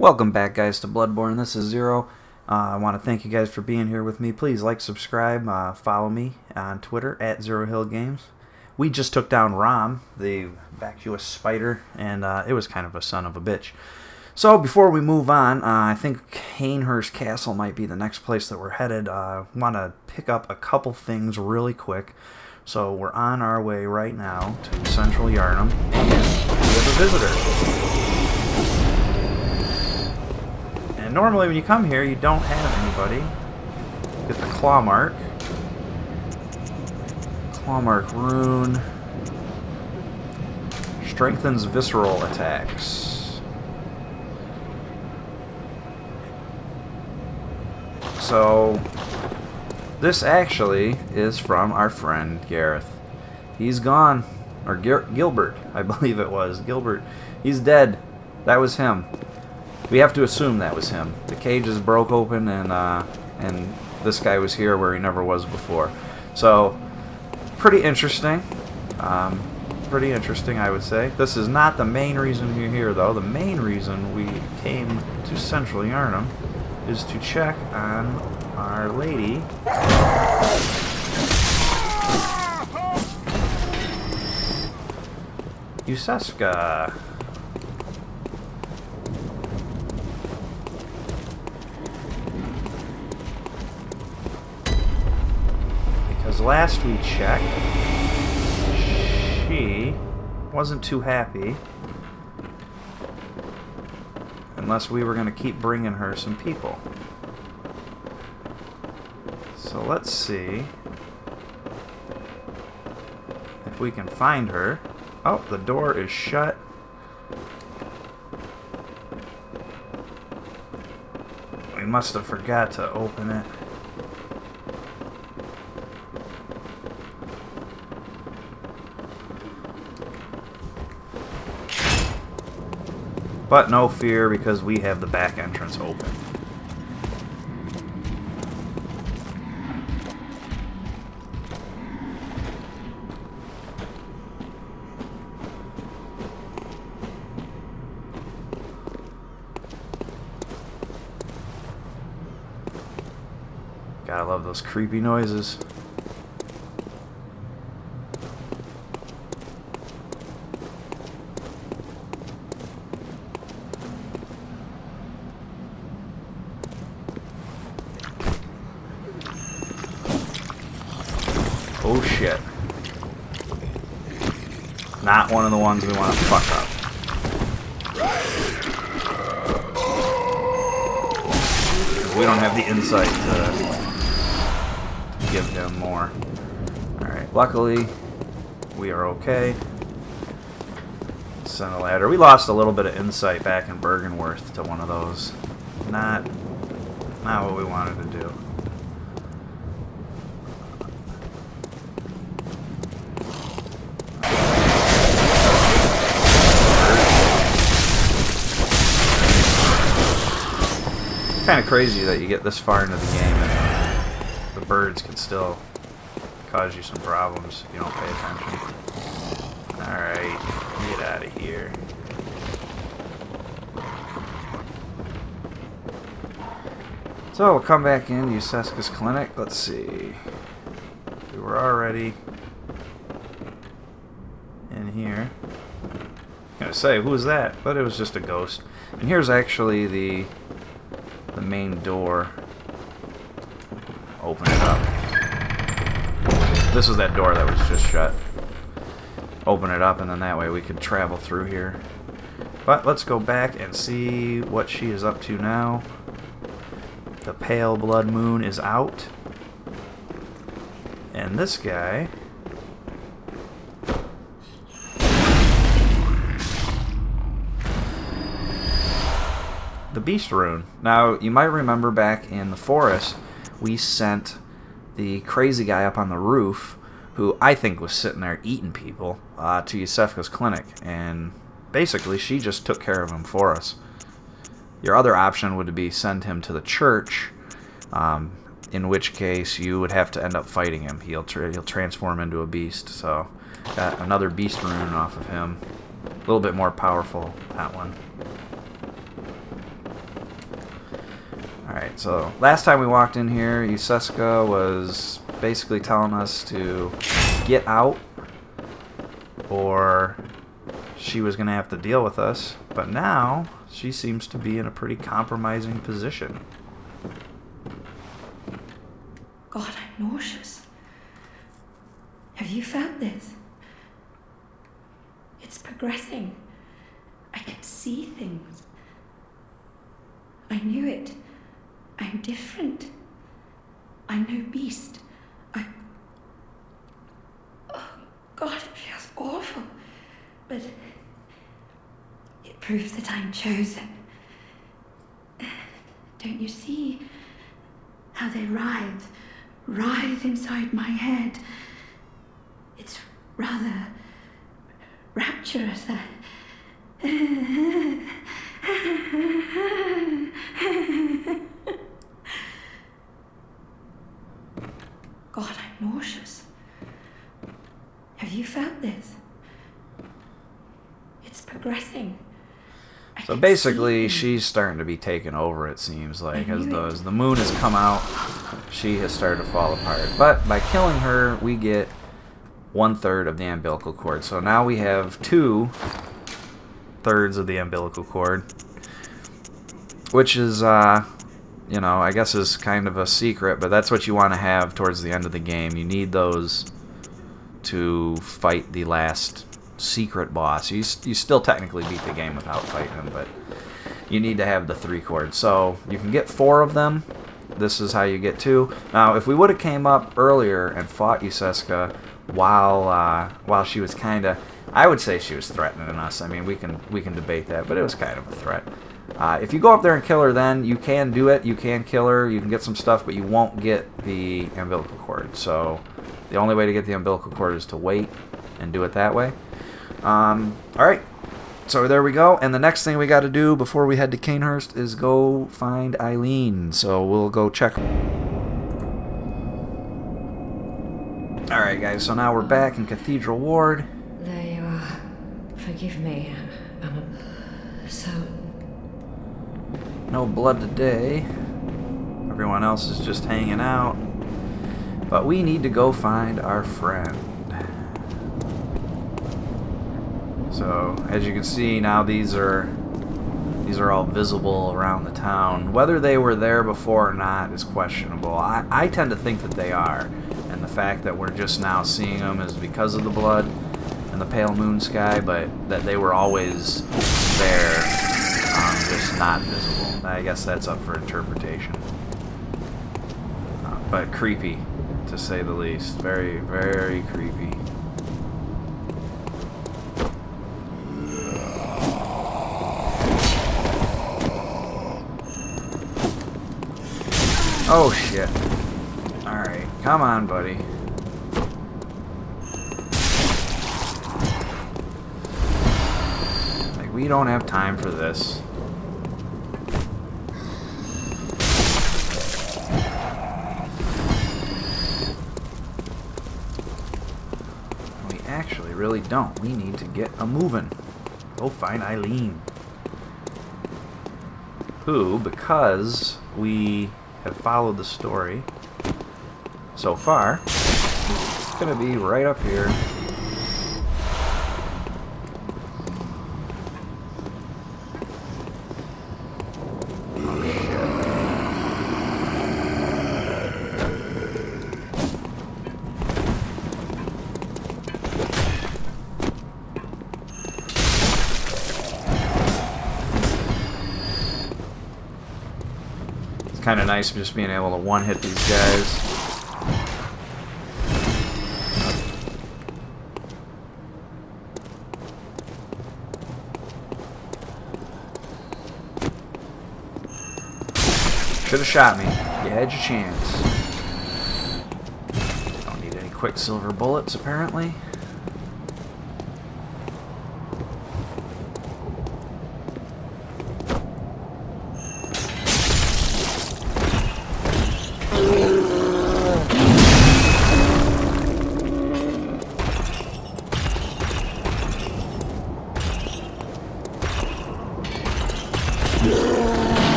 Welcome back, guys, to Bloodborne. This is Zero. I want to thank you guys for being here with me. Please like, subscribe, follow me on Twitter at ZeroHillGames. We just took down Rom, the Vacuous Spider, and it was kind of a son of a bitch. So before we move on, I think Cainhurst Castle might be the next place that we're headed. Want to pick up a couple things really quick. So we're on our way right now to Central Yharnam, and we have a visitor. And normally when you come here, you don't have anybody. Get the claw mark. Claw mark rune. Strengthens visceral attacks. So this actually is from our friend Gareth. He's gone. Or Gilbert, I believe it was. Gilbert. He's dead. That was him. We have to assume that was him. The cages broke open, and this guy was here where he never was before. So, pretty interesting. Pretty interesting, I would say. This is not the main reason you're here, though. The main reason we came to Central Yharnam is to check on Our Lady. Iosefka. Because last we checked, she wasn't too happy unless we were going to keep bringing her some people. So let's see if we can find her. Oh, the door is shut. We must have forgot to open it. But no fear, because we have the back entrance open. Gotta love those creepy noises. Oh shit. Not one of the ones we want to fuck up. We don't have the insight to give him more. Alright, luckily we are okay. Send a ladder. We lost a little bit of insight back in Bergenworth to one of those. Not what we wanted to do. Kind of crazy that you get this far into the game and the birds can still cause you some problems if you don't pay attention. Alright, get out of here. So we'll come back into Iosefka's clinic. Let's see. We were already in here. I was gonna say, who was that? But it was just a ghost. And here's actually the main door. Open it up. This is that door that was just shut. Open it up, and then that way we could travel through here. But let's go back and see what she is up to now. The pale blood moon is out. And this guy... the beast rune. Now, you might remember back in the forest, we sent the crazy guy up on the roof, who I think was sitting there eating people, to Iosefka's clinic, and basically she just took care of him for us. Your other option would be send him to the church, in which case you would have to end up fighting him. He'll transform into a beast, so got another beast rune off of him. A little bit more powerful, that one. Alright, so last time we walked in here, Iosefka was basically telling us to get out, or she was going to have to deal with us. But now, she seems to be in a pretty compromising position. God, I'm nauseous. Have you felt this? It's progressing. I can see things. I knew it. I'm different. I'm no beast. Oh, God, it feels awful. But it proves that I'm chosen. Don't you see how they writhe inside my head? It's rather rapturous. God, I'm nauseous. Have you felt this? It's progressing. So basically, she's starting to be taken over, it seems like. As the moon has come out, she has started to fall apart. But by killing her, we get 1/3 of the umbilical cord. So now we have 2/3 of the umbilical cord, which is, you know, I guess is kind of a secret, but that's what you want to have towards the end of the game. You need those to fight the last secret boss. You still technically beat the game without fighting him, but you need to have the 3 cords. So you can get 4 of them. This is how you get 2. Now, if we would have came up earlier and fought Iosefka while she was kind of, I would say she was threatening us. I mean, we can debate that, but it was kind of a threat. If you go up there and kill her, then you can do it. You can kill her. You can get some stuff, but you won't get the umbilical cord. So the only way to get the umbilical cord is to wait and do it that way. Alright, so there we go. And the next thing we got to do before we head to Cainhurst is go find Eileen. So we'll go check. Alright guys, so now we're back in Cathedral Ward. There you are. Forgive me. I'm so... No blood today. Everyone else is just hanging out. But we need to go find our friend. So, as you can see, now these are all visible around the town. Whether they were there before or not is questionable. I tend to think that they are. And the fact that we're just now seeing them is because of the blood and the pale moon sky, but that they were always there, just not visible. I guess that's up for interpretation. But creepy, to say the least. Very, very creepy. Oh shit. Alright, come on, buddy. Like, we don't have time for this. We actually really don't. We need to get a moving. Go find Eileen. Who, because we have followed the story so far, it's gonna be right up here. Oh shit. It's kind of nice just being able to one-hit these guys. Should have shot me. You had your chance. Don't need any quicksilver bullets, apparently.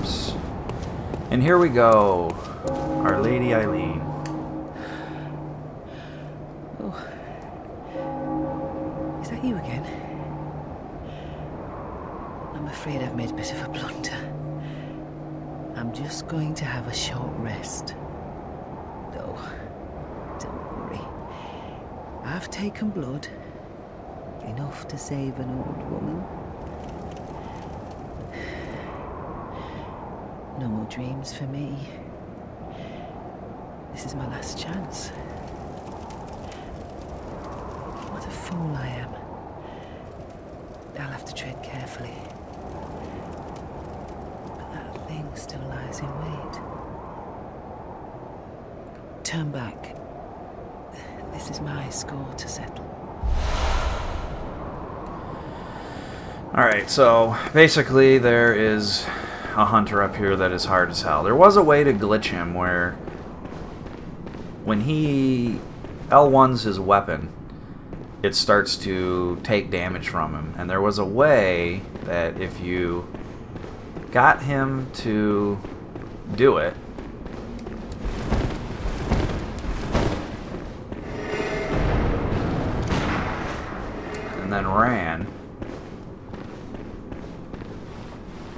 drops. And here we go. Our Lady Eileen. Oh. Is that you again? I'm afraid I've made a bit of a blunder. I'm just going to have a short rest. No, don't worry. I've taken blood. Enough to save an old woman. No more dreams for me. This is my last chance. What a fool I am. I'll have to tread carefully. But that thing still lies in wait. Turn back. This is my score to settle. Alright, so basically there is a hunter up here that is hard as hell. There was a way to glitch him where when he L1s his weapon, it starts to take damage from him. And there was a way that if you got him to do it, and then ran,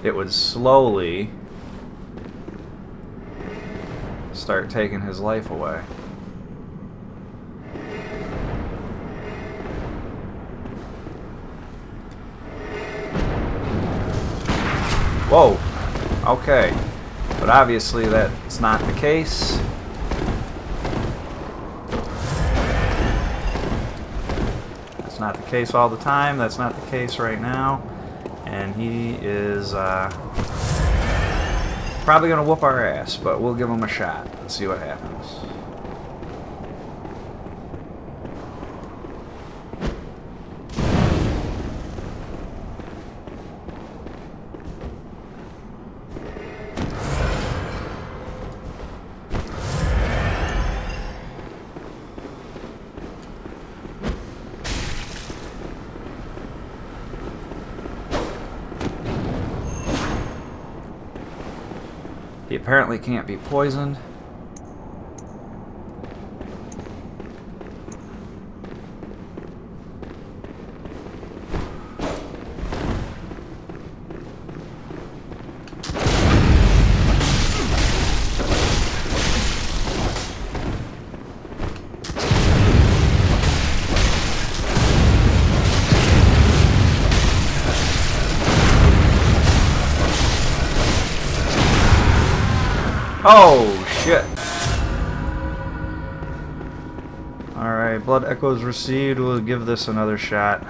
it would slowly start taking his life away. Whoa! Okay. But obviously that's not the case. That's not the case all the time. That's not the case right now. And he is probably going to whoop our ass, but we'll give him a shot and see what happens. He apparently can't be poisoned. Oh, shit. Alright, blood echoes received. We'll give this another shot.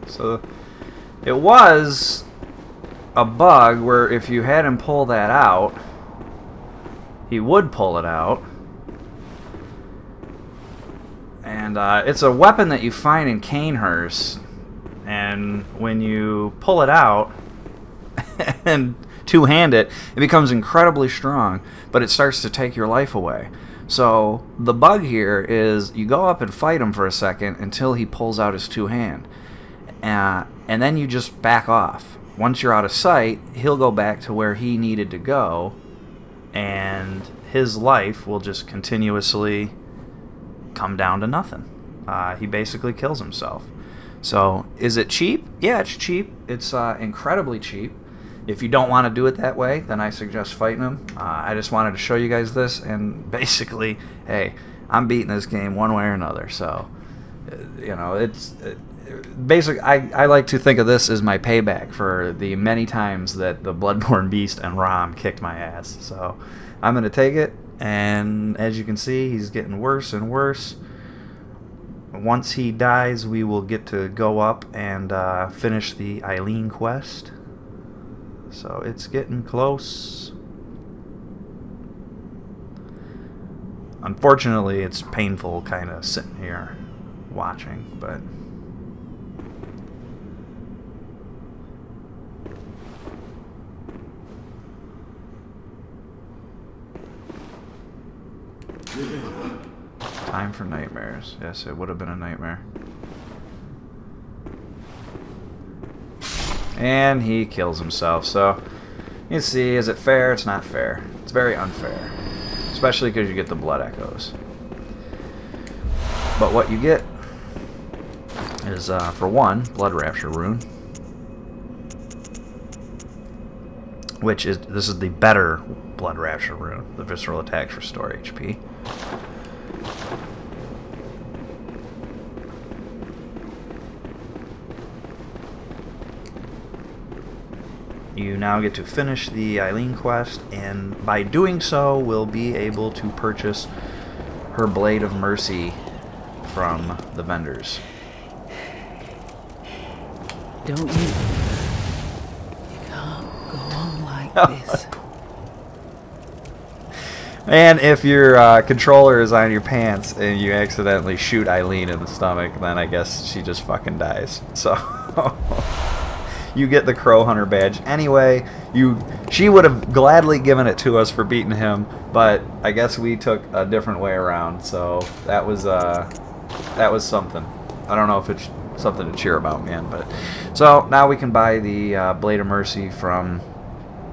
So it was a bug where if you had him pull that out, he would pull it out. And it's a weapon that you find in Cainhurst, and when you pull it out and two-hand it, it becomes incredibly strong, but it starts to take your life away. So the bug here is you go up and fight him for a second until he pulls out his two-hand. And then you just back off. Once you're out of sight, he'll go back to where he needed to go, and his life will just continuously come down to nothing. He basically kills himself. So, is it cheap? Yeah, it's cheap. It's incredibly cheap. If you don't want to do it that way, then I suggest fighting him. I just wanted to show you guys this, and basically, hey, I'm beating this game one way or another. So, you know, it's... Basically, I like to think of this as my payback for the many times that the Bloodborne Beast and Rom kicked my ass. So I'm going to take it, and as you can see, he's getting worse and worse. Once he dies, we will get to go up and finish the Eileen quest. So it's getting close. Unfortunately, it's painful kind of sitting here watching, but... Time for nightmares. Yes, it would have been a nightmare. And he kills himself, so you see, is it fair? It's not fair. It's very unfair. Especially because you get the blood echoes. But what you get is, for one, Blood Rapture rune. Which is, this is the better Blood Rapture rune. The visceral attacks restore HP. You now get to finish the Eileen quest, and by doing so, we'll be able to purchase her Blade of Mercy from the vendors. Don't you? You can't go on like this. And if your controller is on your pants and you accidentally shoot Eileen in the stomach, then I guess she just fucking dies. So... You get the Crow Hunter badge. Anyway, she would have gladly given it to us for beating him, but I guess we took a different way around. So that was something. I don't know if it's something to cheer about, man. But so now we can buy the Blade of Mercy from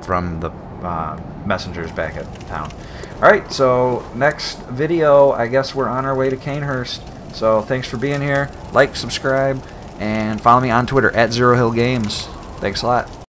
the messengers back at town. All right. So next video, I guess we're on our way to Cainhurst. So thanks for being here. Like, subscribe. And follow me on Twitter at ZeroHillGames. Thanks a lot.